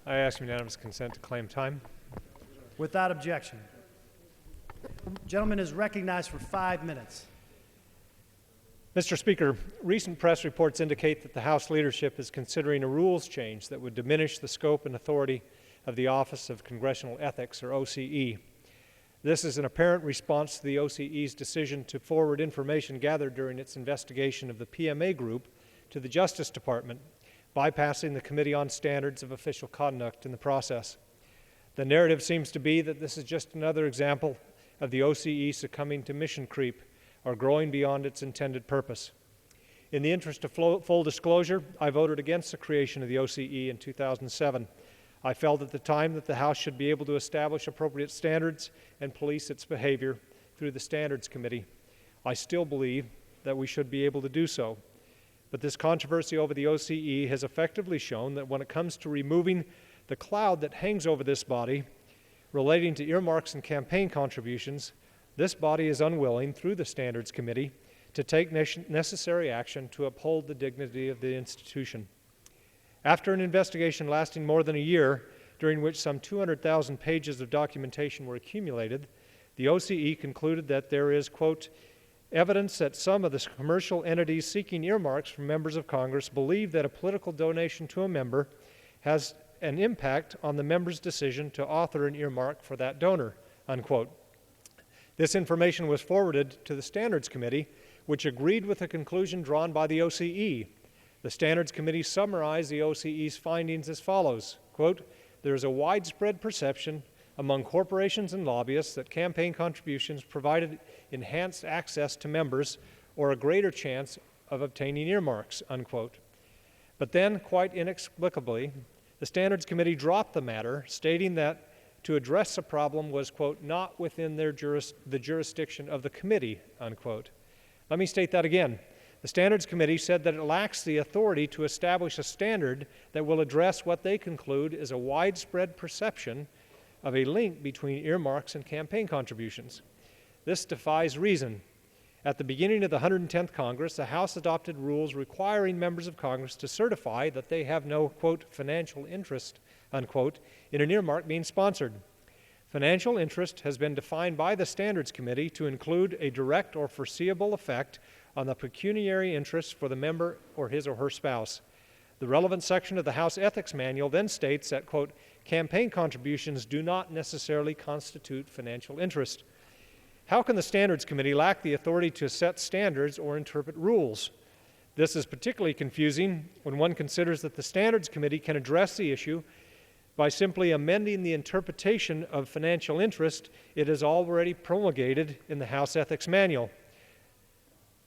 I ask unanimous consent to claim time. Without objection. Gentleman is recognized for 5 minutes. Mr. Speaker, recent press reports indicate that the House leadership is considering a rules change that would diminish the scope and authority of the Office of Congressional Ethics, or OCE. This is an apparent response to the OCE's decision to forward information gathered during its investigation of the PMA group to the Justice Department, bypassing the Committee on Standards of Official Conduct in the process. The narrative seems to be that this is just another example of the OCE succumbing to mission creep or growing beyond its intended purpose. In the interest of full disclosure, I voted against the creation of the OCE in 2007. I felt at the time that the House should be able to establish appropriate standards and police its behavior through the Standards Committee. I still believe that we should be able to do so. But this controversy over the OCE has effectively shown that when it comes to removing the cloud that hangs over this body relating to earmarks and campaign contributions, this body is unwilling, through the Standards Committee, to take necessary action to uphold the dignity of the institution. After an investigation lasting more than a year, during which some 200,000 pages of documentation were accumulated, the OCE concluded that there is, quote, evidence that some of the commercial entities seeking earmarks from members of Congress believe that a political donation to a member has an impact on the member's decision to author an earmark for that donor, unquote. This information was forwarded to the Standards Committee, which agreed with the conclusion drawn by the OCE. The Standards Committee summarized the OCE's findings as follows, quote, there is a widespread perception among corporations and lobbyists that campaign contributions provided enhanced access to members or a greater chance of obtaining earmarks, unquote. But then, quite inexplicably, the Standards Committee dropped the matter, stating that to address the problem was, quote, not within the jurisdiction of the committee, unquote. Let me state that again. The Standards Committee said that it lacks the authority to establish a standard that will address what they conclude is a widespread perception of a link between earmarks and campaign contributions. This defies reason. At the beginning of the 110th Congress, the House adopted rules requiring members of Congress to certify that they have no, quote, financial interest, unquote, in an earmark being sponsored. Financial interest has been defined by the Standards Committee to include a direct or foreseeable effect on the pecuniary interest for the member or his or her spouse. The relevant section of the House Ethics Manual then states that, quote, campaign contributions do not necessarily constitute financial interest. How can the Standards Committee lack the authority to set standards or interpret rules? This is particularly confusing when one considers that the Standards Committee can address the issue by simply amending the interpretation of financial interest it has already promulgated in the House Ethics Manual.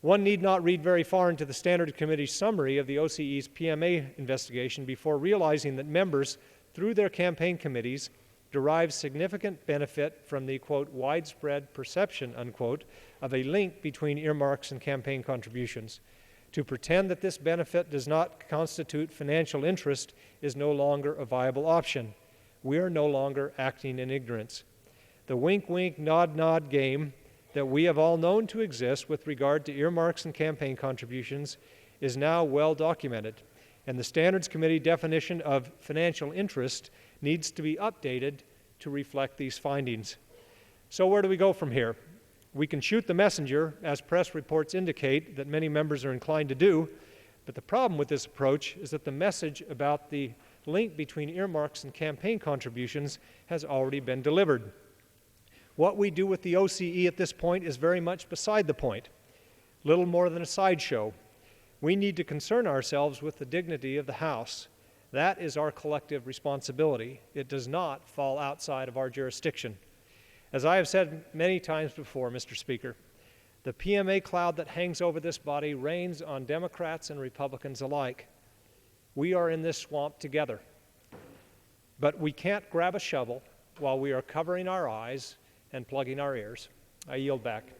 One need not read very far into the Standards Committee's summary of the OCE's PMA investigation before realizing that members, through their campaign committees, derive significant benefit from the, quote, widespread perception, unquote, of a link between earmarks and campaign contributions. To pretend that this benefit does not constitute financial interest is no longer a viable option. We are no longer acting in ignorance. The wink-wink, nod-nod game that we have all known to exist with regard to earmarks and campaign contributions is now well documented, and the Standards Committee definition of financial interest needs to be updated to reflect these findings. So where do we go from here? We can shoot the messenger, as press reports indicate that many members are inclined to do, but the problem with this approach is that the message about the link between earmarks and campaign contributions has already been delivered. What we do with the OCE at this point is very much beside the point, little more than a sideshow. We need to concern ourselves with the dignity of the House. That is our collective responsibility. It does not fall outside of our jurisdiction. As I have said many times before, Mr. Speaker, the PMA cloud that hangs over this body rains on Democrats and Republicans alike. We are in this swamp together. But we can't grab a shovel while we are covering our eyes and plugging our ears. I yield back.